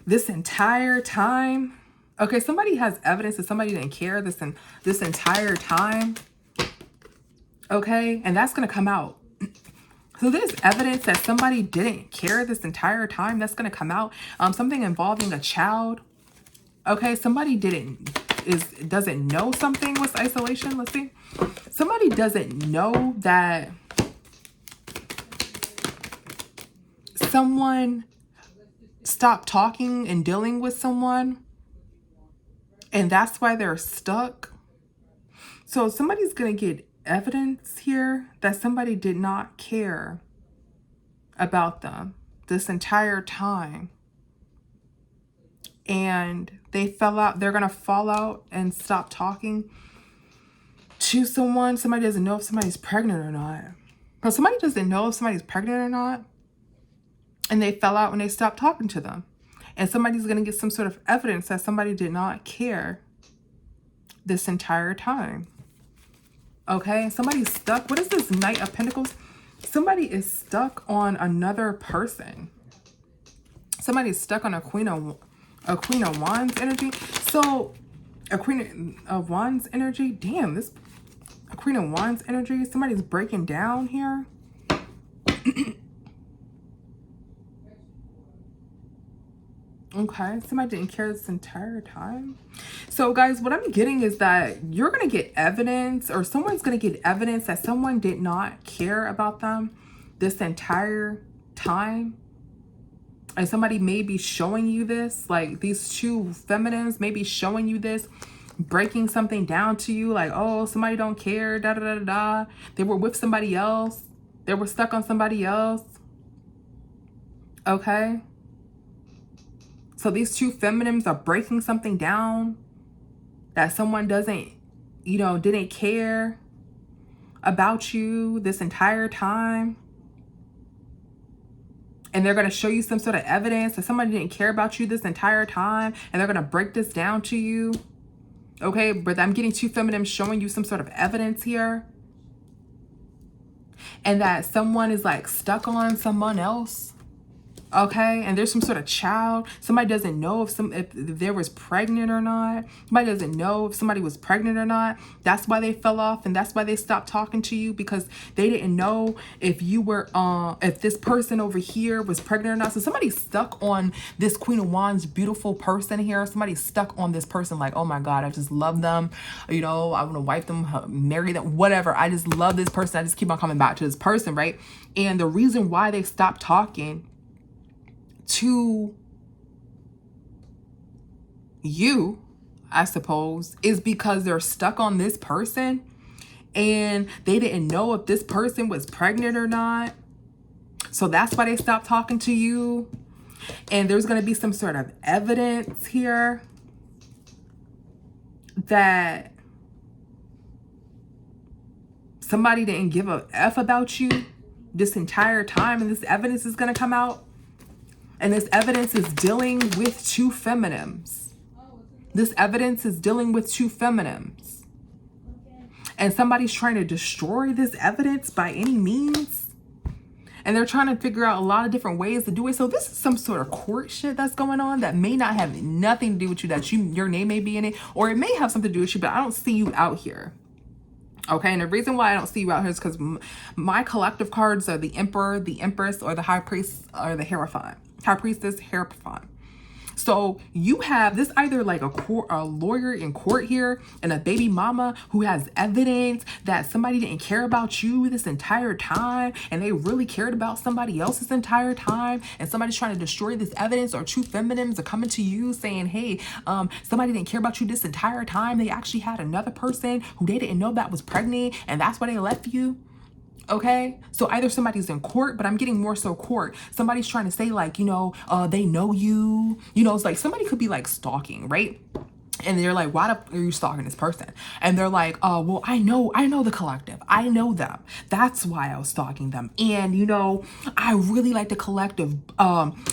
This entire time. Okay, somebody has evidence that somebody didn't care this entire time. Okay, and that's going to come out. So there's evidence that somebody didn't care this entire time. That's going to come out. Something involving a child. Okay, somebody doesn't know something with isolation. Let's see. Somebody doesn't know that someone stopped talking and dealing with someone, and that's why they're stuck. So somebody's going to get evidence here that somebody did not care about them this entire time. And they fell out. They're going to fall out and stop talking to someone. Somebody doesn't know if somebody's pregnant or not. But somebody doesn't know if somebody's pregnant or not. And they fell out when they stopped talking to them. And somebody's going to get some sort of evidence that somebody did not care this entire time. Okay, somebody's stuck. What is this Knight of Pentacles? Somebody is stuck on another person. Somebody's stuck on a Queen of Wands energy. So a Queen of Wands energy. Damn, this a Queen of Wands energy. Somebody's breaking down here. Okay, somebody didn't care this entire time. So guys, what I'm getting is that you're going to get evidence, or someone's going to get evidence that someone did not care about them this entire time. And somebody may be showing you this, like these two feminines may be showing you this, breaking something down to you, like, oh, somebody don't care, da da da da. They were with somebody else. They were stuck on somebody else. Okay. So these two feminines are breaking something down that someone doesn't, you know, didn't care about you this entire time. And they're going to show you some sort of evidence that somebody didn't care about you this entire time. And they're going to break this down to you. Okay, but I'm getting two feminines showing you some sort of evidence here. And that someone is like stuck on someone else. Okay, and there's some sort of child. Somebody doesn't know if there was pregnant or not. Somebody doesn't know if somebody was pregnant or not. That's why they fell off, and that's why they stopped talking to you, because they didn't know if you were if this person over here was pregnant or not. So somebody's stuck on this Queen of Wands beautiful person here. Somebody's stuck on this person, like, oh my God, I just love them. You know, I want to wife them, marry them, whatever. I just love this person. I just keep on coming back to this person, right? And the reason why they stopped talking to you, I suppose, is because they're stuck on this person and they didn't know if this person was pregnant or not. So that's why they stopped talking to you. And there's going to be some sort of evidence here that somebody didn't give a F about you this entire time. And this evidence is going to come out. And this evidence is dealing with two feminines. This evidence is dealing with two feminines. And somebody's trying to destroy this evidence by any means. And they're trying to figure out a lot of different ways to do it. So this is some sort of court shit that's going on that may not have nothing to do with you, that your name may be in it, or it may have something to do with you, but I don't see you out here. Okay, and the reason why I don't see you out here is because my collective cards are the Emperor, the Empress, or the High Priest, or the Hierophant. High Priestess, Hierophant. So you have this either like a lawyer in court here and a baby mama who has evidence that somebody didn't care about you this entire time and they really cared about somebody else this entire time, and somebody's trying to destroy this evidence, or two feminines are coming to you saying, hey, somebody didn't care about you this entire time. They actually had another person who they didn't know that was pregnant, and that's why they left you. Okay, so either somebody's in court, but I'm getting more so court. Somebody's trying to say, like, you know, they know you. You know, it's like somebody could be like stalking, right? And they're like, why are you stalking this person? And they're like, oh, well, I know the collective. I know them. That's why I was stalking them. And, you know, I really like the collective,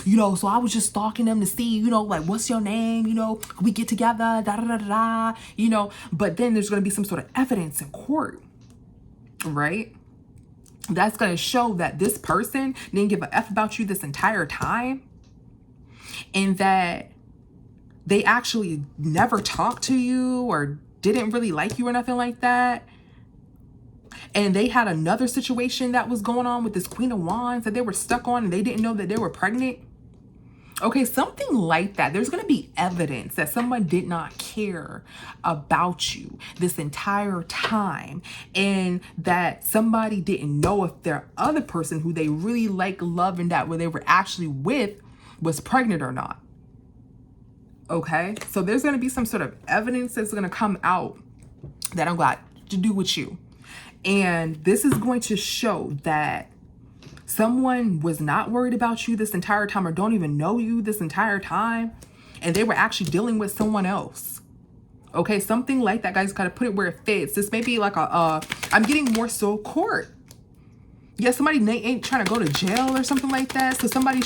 you know, so I was just stalking them to see, you know, like, what's your name? You know, we get together, da da da da, you know. But then there's going to be some sort of evidence in court, right? That's going to show that this person didn't give a F about you this entire time, and that they actually never talked to you or didn't really like you or nothing like that. And they had another situation that was going on with this Queen of Wands that they were stuck on, and they didn't know that they were pregnant. Okay, something like that. There's going to be evidence that someone did not care about you this entire time, and that somebody didn't know if their other person who they really like, love, and that where they were actually with was pregnant or not. Okay, so there's going to be some sort of evidence that's going to come out that I've got to do with you. And this is going to show that someone was not worried about you this entire time, or don't even know you this entire time, and they were actually dealing with someone else. Okay, something like that, guys. Got to put it where it fits. This may be like I'm getting more so court. Yeah, somebody ain't trying to go to jail or something like that. So somebody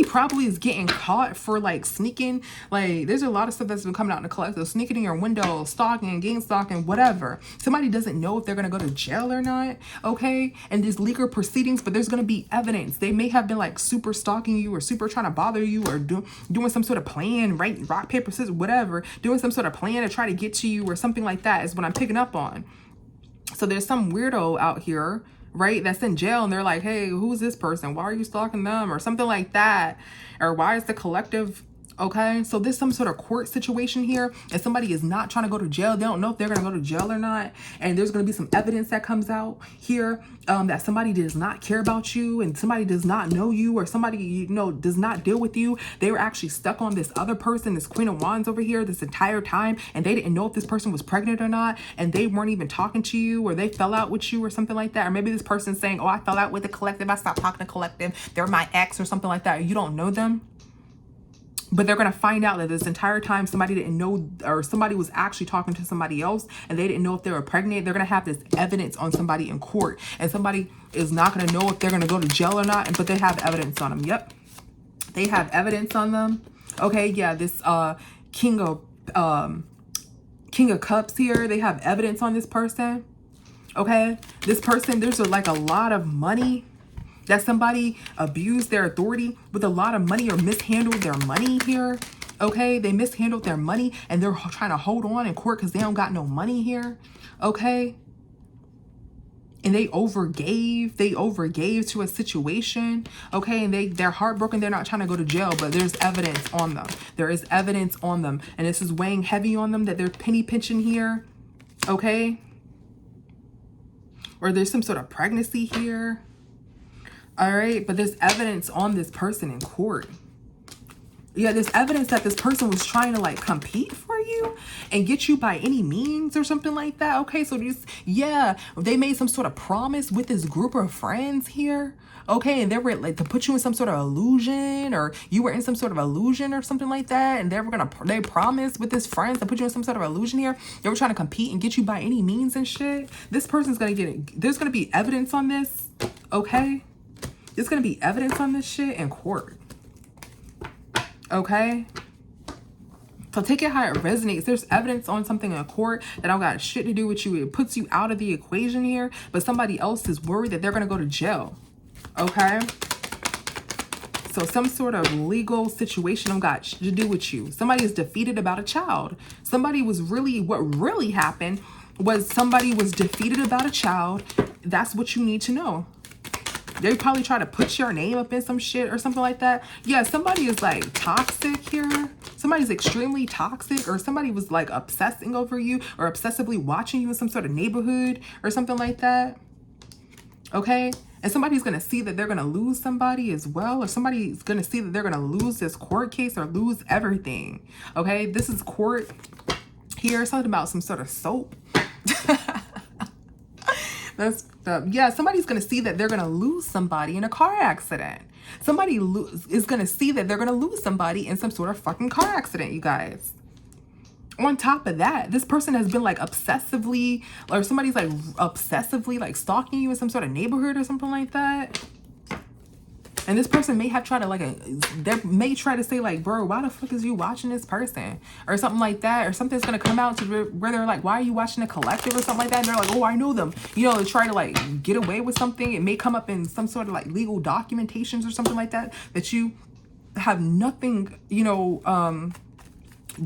probably is getting caught for like sneaking. Like, there's a lot of stuff that's been coming out in the collective. Sneaking in your window, stalking, gang stalking, whatever. Somebody doesn't know if they're going to go to jail or not. Okay. And there's legal proceedings, but there's going to be evidence. They may have been like super stalking you, or super trying to bother you, or doing some sort of plan, right? Rock, paper, scissors, whatever. Doing some sort of plan to try to get to you or something like that is what I'm picking up on. So there's some weirdo out here, right, that's in jail, and they're like, hey, who's this person? Why are you stalking them? Or something like that. Or why is the collective Okay, so there's some sort of court situation here, and somebody is not trying to go to jail. They don't know if they're going to go to jail or not, and there's going to be some evidence that comes out here that somebody does not care about you, and somebody does not know you, or somebody, you know, does not deal with you. They were actually stuck on this other person, this Queen of Wands over here, this entire time, and they didn't know if this person was pregnant or not, and they weren't even talking to you, or they fell out with you or something like that. Or maybe this person's saying, oh, I fell out with the collective, I stopped talking to collective, they're my ex or something like that. You don't know them. But they're going to find out that this entire time somebody didn't know, or somebody was actually talking to somebody else and they didn't know if they were pregnant. They're going to have this evidence on somebody in court, and somebody is not going to know if they're going to go to jail or not, but they have evidence on them. Yep. They have evidence on them. Okay. Yeah. This King of Cups here. They have evidence on this person. Okay. This person, there's like a lot of money that somebody abused their authority with a lot of money, or mishandled their money here. Okay, they mishandled their money and they're trying to hold on in court because they don't got no money here. Okay, and they overgave to a situation. Okay, and they're heartbroken. They're not trying to go to jail, but there's evidence on them. There is evidence on them, and this is weighing heavy on them, that they're penny pinching here. Okay, or there's some sort of pregnancy here. All right, but there's evidence on this person in court. Yeah, there's evidence that this person was trying to like compete for you and get you by any means or something like that. Okay, so these, yeah, they made some sort of promise with this group of friends here. Okay, and they were like to put you in some sort of illusion, or you were in some sort of illusion or something like that. And they promised with his friends to put you in some sort of illusion here. They were trying to compete and get you by any means and shit. This person's gonna get it. There's gonna be evidence on this. Okay. There's going to be evidence on this shit in court. Okay? So take it how it resonates. There's evidence on something in court that don't got shit to do with you. It puts you out of the equation here, but somebody else is worried that they're going to go to jail. Okay? So some sort of legal situation don't got shit to do with you. Somebody is defeated about a child. What really happened was somebody was defeated about a child. That's what you need to know. They probably try to put your name up in some shit or something like that. Yeah, somebody is like toxic here. Somebody's extremely toxic, or somebody was like obsessing over you or obsessively watching you in some sort of neighborhood or something like that. Okay? And somebody's going to see that they're going to lose somebody as well, or somebody's going to see that they're going to lose this court case or lose everything. Okay? This is court here. Something about some sort of soap. Yeah, somebody's going to see that they're going to lose somebody in a car accident. Somebody is going to see that they're going to lose somebody in some sort of fucking car accident, you guys. On top of that, this person has been like obsessively, or somebody's like obsessively like stalking you in some sort of neighborhood or something like that. And this person may have tried to they may try to say like, bro, why the fuck is you watching this person? Or something like that. Or something's going to come out to where they're like, why are you watching a collective or something like that? And they're like, oh, I know them. You know, they try to like get away with something. It may come up in some sort of like legal documentations or something like that, that you have nothing, you know,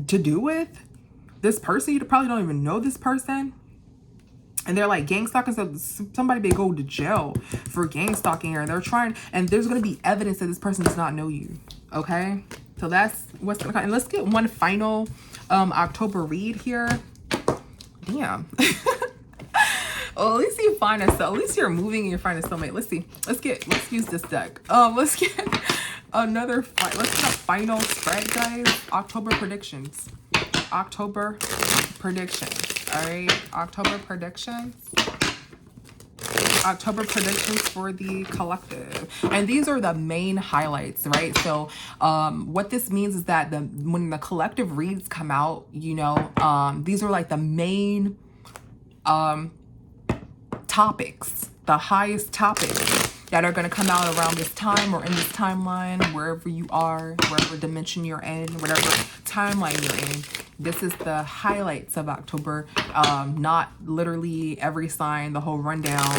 to do with. This person, you probably don't even know this person. And they're like gang stalking, so somebody may go to jail for gang stalking her. They're trying, and there's going to be evidence that this person does not know you. Okay, so that's what's going to come. And let's get one final October read here. Damn. Well, at least you find a soulmate. At least you're moving and you're finding a soulmate. Let's see. Let's use this deck. Let's get another fight. Let's get a final spread, guys. October predictions. October predictions. All right, October predictions for the collective, and these are the main highlights, right? So what this means is that when the collective reads come out, you know, these are like the main topics, the highest topics that are going to come out around this time or in this timeline, wherever you are, wherever dimension you're in, whatever timeline you're in. This is the highlights of October, not literally every sign, the whole rundown,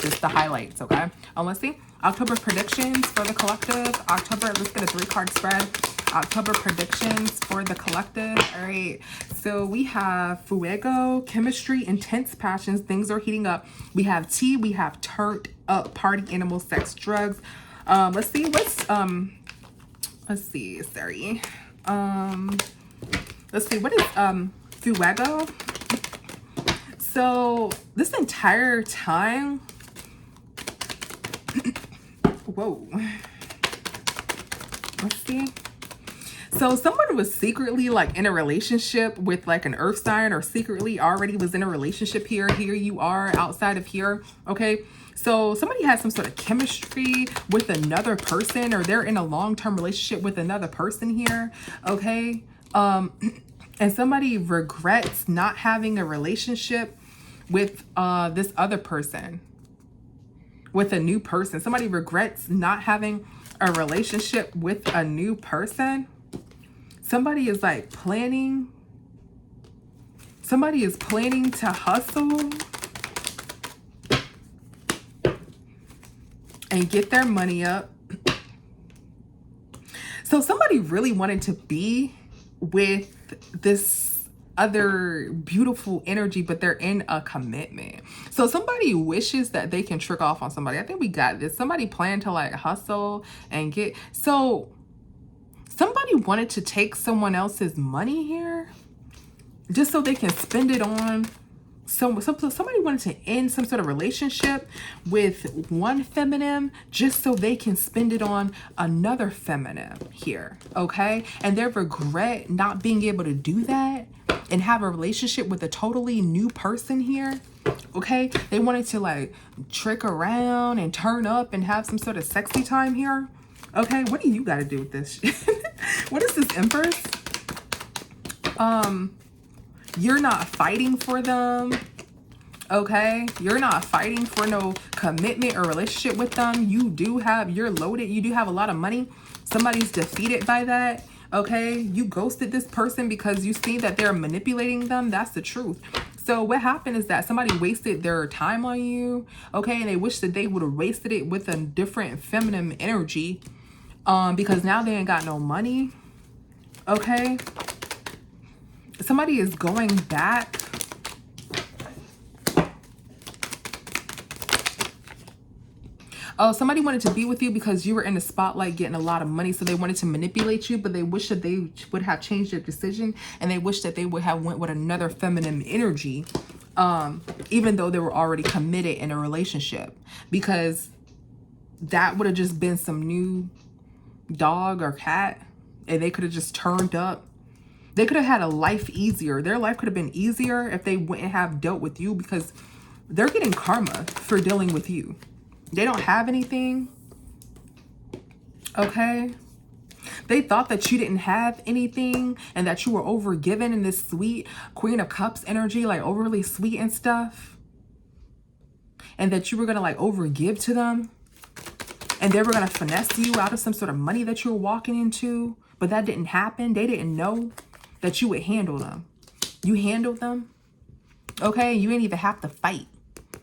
just the highlights, okay? Let's see. October predictions for the collective. Let's get a 3-card spread. October predictions for the collective. All right. So we have Fuego, chemistry, intense passions. Things are heating up. We have tea. We have turned up, party, animal, sex, drugs. Let's see. Let's see, sorry. Let's see, what is Fuego? So this entire time, whoa. Let's see. So someone was secretly like in a relationship with like an earth sign, or secretly already was in a relationship here. Here you are outside of here. Okay. So somebody has some sort of chemistry with another person, or they're in a long-term relationship with another person here. Okay. And somebody regrets not having a relationship with this other person, with a new person. Somebody regrets not having a relationship with a new person. Somebody is like planning. Somebody is planning to hustle and get their money up. So somebody really wanted to be with this other beautiful energy, but they're in a commitment. So somebody wishes that they can trick off on somebody. I think we got this. Somebody planned to like hustle and get, so somebody wanted to take someone else's money here just so they can spend it on somebody wanted to end some sort of relationship with one feminine just so they can spend it on another feminine here. Okay. And they regret not being able to do that and have a relationship with a totally new person here. Okay. They wanted to like trick around and turn up and have some sort of sexy time here. Okay. What do you got to do with this? What is this, Empress? You're not fighting for them. Okay. You're not fighting for no commitment or relationship with them. You're loaded. You do have a lot of money. Somebody's defeated by that. Okay. You ghosted this person because you see that they're manipulating them. That's the truth. So what happened is that somebody wasted their time on you. Okay. And they wish that they would have wasted it with a different feminine energy. Because now they ain't got no money. Okay. Somebody is going back. Oh, somebody wanted to be with you because you were in the spotlight getting a lot of money. So they wanted to manipulate you, but they wish that they would have changed their decision. And they wish that they would have went with another feminine energy. Even though they were already committed in a relationship. Because that would have just been some new dog or cat. And they could have just turned up. They could have had a life easier. Their life could have been easier if they wouldn't have dealt with you, because they're getting karma for dealing with you. They don't have anything. Okay. They thought that you didn't have anything and that you were overgiven in this sweet Queen of Cups energy, like overly sweet and stuff. And that you were going to like overgive to them. And they were going to finesse you out of some sort of money that you were walking into. But that didn't happen. They didn't know that you would handle them. You handled them. Okay. You didn't even have to fight.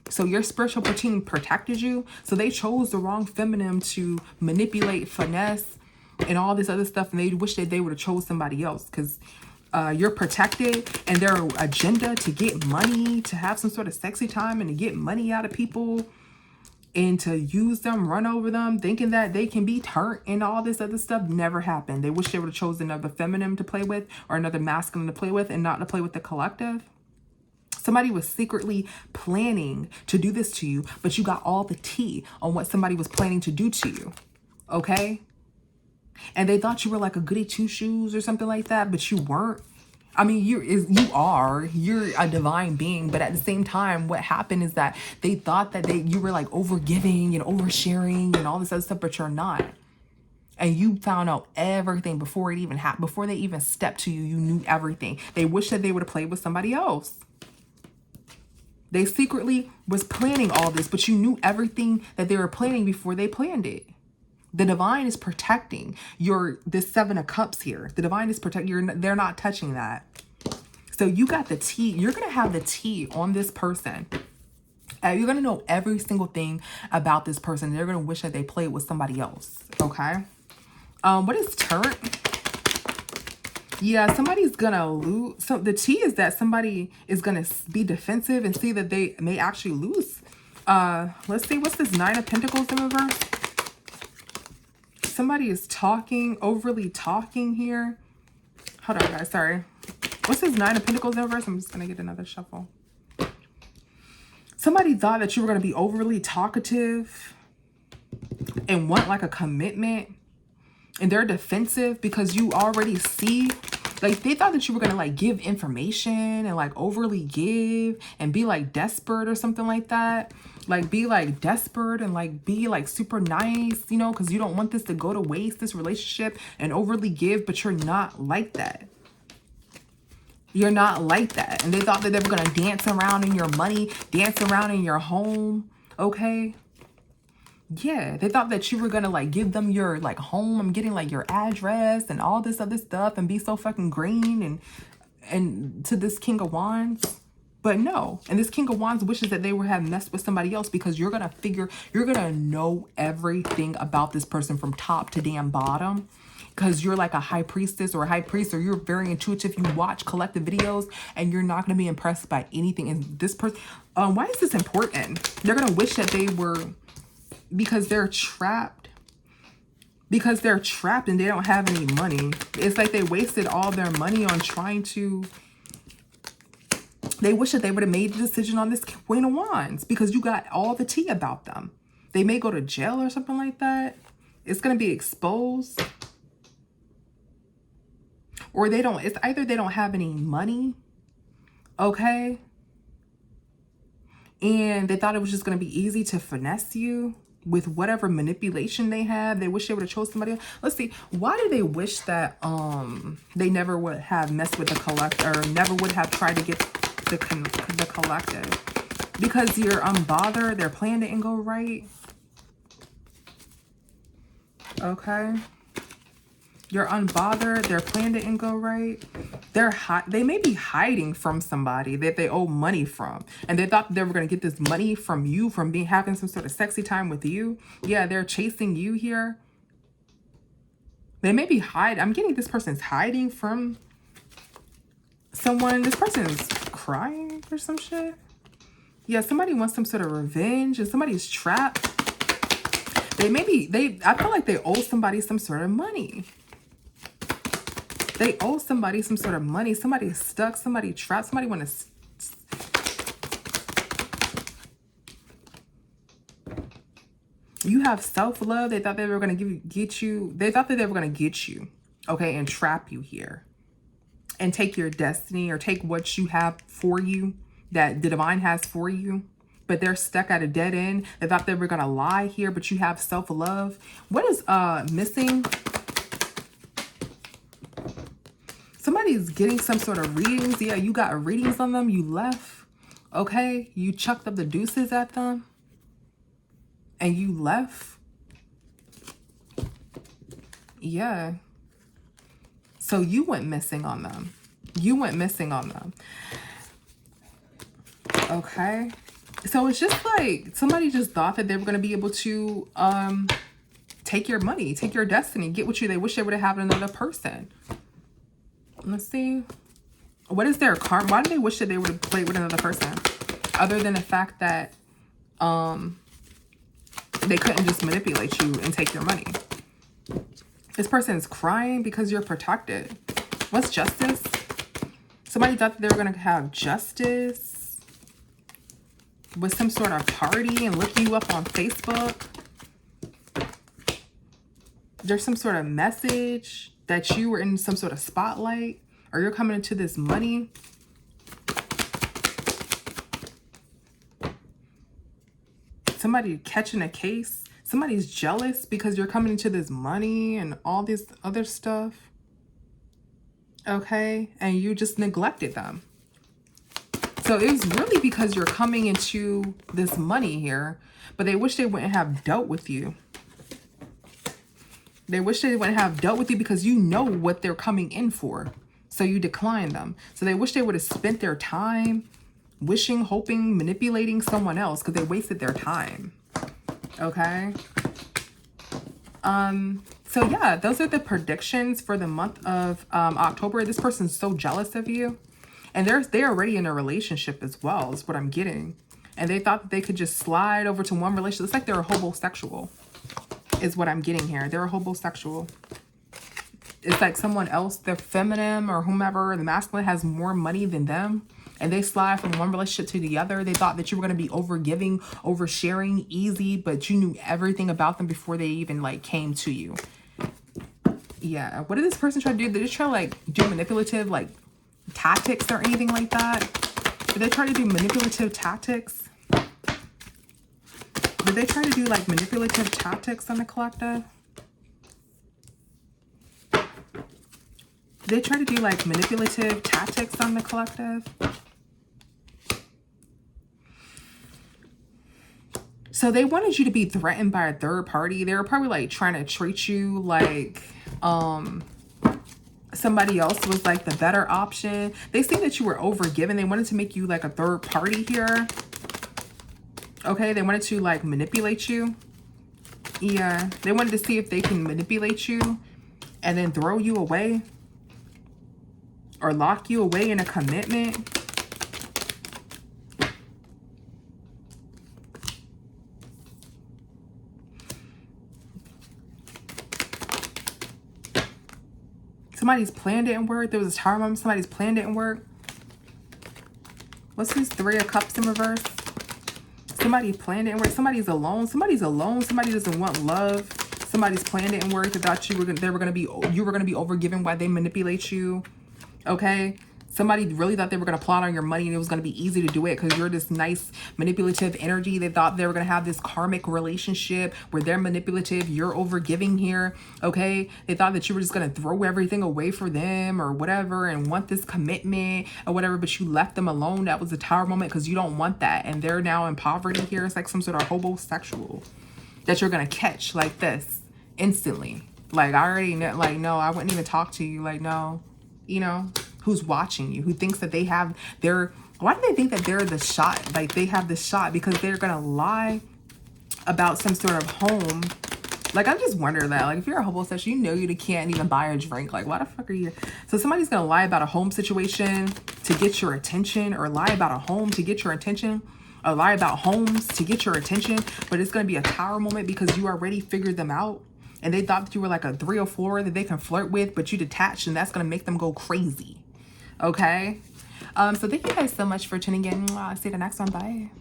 So your spiritual team protected you. So they chose the wrong feminine to manipulate, finesse, and all this other stuff. And they wish that they would have chose somebody else, because you're protected, and their agenda to get money, to have some sort of sexy time and to get money out of people and to use them, run over them, thinking that they can be turned and all this other stuff never happened. They wish they would have chosen another feminine to play with or another masculine to play with and not to play with the collective. Somebody was secretly planning to do this to you, but you got all the tea on what somebody was planning to do to you. Okay? And they thought you were like a goody two-shoes or something like that, but you weren't. I mean, you're a divine being, but at the same time, what happened is that they thought that you were like overgiving and oversharing and all this other stuff, but you're not. And you found out everything before it even happened. Before they even stepped to you, you knew everything. They wish that they would have played with somebody else. They secretly was planning all this, but you knew everything that they were planning before they planned it. The divine is protecting this Seven of Cups here. The divine is protecting. They're not touching that. So you got the tea. You're going to have the tea on this person. You're going to know every single thing about this person. They're going to wish that they played with somebody else. Okay. What is turret? Yeah, somebody's gonna lose. So the tea is that somebody is gonna be defensive and see that they may actually lose. Let's see, what's this Nine of Pentacles in reverse? somebody is talking, overly talking here. Hold on, guys. Sorry. What's this 9 of Pentacles in reverse? I'm just going to get another shuffle. Somebody thought that you were going to be overly talkative and want like a commitment. And they're defensive because you already see, like, they thought that you were going to like give information and like overly give and be like desperate or something like that. Like be like desperate and like be like super nice, you know, because you don't want this to go to waste, this relationship, and overly give, but you're not like that. You're not like that. And they thought that they were going to dance around in your money, dance around in your home. Okay. Yeah, they thought that you were gonna like give them your like home. I'm getting like your address and all this other stuff and be so fucking green and to this King of Wands. But no, and this King of Wands wishes that they would have messed with somebody else, because you're gonna know everything about this person from top to damn bottom. Because you're like a high priestess or a high priest, or you're very intuitive. You watch collective videos and you're not going to be impressed by anything. And this person, why is this important? They're going to wish that they were, because they're trapped. Because they're trapped and they don't have any money. It's like they wasted all their money on trying to, they wish that they would have made the decision on this Queen of Wands, because you got all the tea about them. They may go to jail or something like that. It's going to be exposed. Or they don't, it's either they don't have any money, okay? And they thought it was just going to be easy to finesse you with whatever manipulation they have. They wish they would have chose somebody else. Let's see. Why do they wish that they never would have messed with the collective, or never would have tried to get the collective? Because you're unbothered. Their plan didn't go right. Okay. You're unbothered. Their plan didn't go right. They may be hiding from somebody that they owe money from. And they thought they were going to get this money from you, from having some sort of sexy time with you. Yeah, they're chasing you here. They may be hiding. I'm getting this person's hiding from someone. This person's crying or some shit. Yeah, somebody wants some sort of revenge, and somebody's trapped. I feel like they owe somebody some sort of money. They owe somebody some sort of money. Somebody is stuck. Somebody trapped. Somebody want to... You have self-love. They thought they were going to get you. They thought that they were going to get you, okay, and trap you here. And take your destiny, or take what you have for you, that the divine has for you. But they're stuck at a dead end. They thought they were going to lie here, but you have self-love. What is missing? Somebody's getting some sort of readings. Yeah, you got readings on them. You left. Okay. You chucked up the deuces at them. And you left. Yeah. So you went missing on them. You went missing on them. Okay. So it's just like somebody just thought that they were going to be able to take your money, take your destiny, get what they wish they would have had another person. Let's see. What is their karma? Why do they wish that they would have played with another person? Other than the fact that they couldn't just manipulate you and take your money. This person is crying because you're protected. What's justice? Somebody thought that they were going to have justice with some sort of party and look you up on Facebook. There's some sort of message that you were in some sort of spotlight, or you're coming into this money. Somebody catching a case. Somebody's jealous because you're coming into this money and all this other stuff. Okay. And you just neglected them. So it was really because you're coming into this money here, but they wish they wouldn't have dealt with you. They wish they wouldn't have dealt with you because you know what they're coming in for. So you decline them. So they wish they would have spent their time wishing, hoping, manipulating someone else because they wasted their time. Okay. So yeah, those are the predictions for the month of October. This person's so jealous of you. And they're already in a relationship as well, is what I'm getting. And they thought that they could just slide over to one relationship. It's like they're a homosexual. is what I'm getting here. They're a homosexual. It's like someone else, the feminine or whomever, the masculine has more money than them. And they slide from one relationship to the other. They thought that you were going to be overgiving, oversharing, easy. But you knew everything about them before they even like came to you. Yeah. What did this person try to do? Did they try to like do manipulative like tactics or anything like that? Did they try to do manipulative tactics? Did they try to do like manipulative tactics on the collective? Did they try to do like manipulative tactics on the collective? So they wanted you to be threatened by a third party. They were probably like trying to treat you like somebody else was like the better option. They see that you were overgiven. They wanted to make you like a third party here. Okay, they wanted to like manipulate you. Yeah, they wanted to see if they can manipulate you and then throw you away or lock you away in a commitment. Somebody's plan didn't work. There was a Tower moment. Somebody's plan didn't work. What's this? 3 of Cups in reverse. Somebody's plan didn't work. Somebody's alone. Somebody's alone. Somebody doesn't want love. Somebody's plan didn't work. They thought you were gonna be overgiven. Why they manipulate you? Okay. Somebody really thought they were going to plot on your money and it was going to be easy to do it because you're this nice manipulative energy. They thought they were going to have this karmic relationship where they're manipulative, you're overgiving here, okay? They thought that you were just going to throw everything away for them or whatever and want this commitment or whatever, but you left them alone. That was a Tower moment because you don't want that. And they're now in poverty here. It's like some sort of homosexual that you're going to catch like this instantly. Like, I already know, like, no, I wouldn't even talk to you. Like, no, you know, who's watching you, who thinks that they have their, why do they think that they're the shot? Like they have the shot because they're going to lie about some sort of home. Like, I just wonder that, like, if you're a homosexual, you know you can't even buy a drink. Like, why the fuck are you? So somebody's going to lie about a home situation to get your attention, or lie about a home to get your attention, or lie about homes to get your attention. But it's going to be a Tower moment because you already figured them out. And they thought that you were like a 3 or 4 that they can flirt with, but you detached, and that's going to make them go crazy. Okay. So thank you guys so much for tuning in. I'll see you the next one. Bye.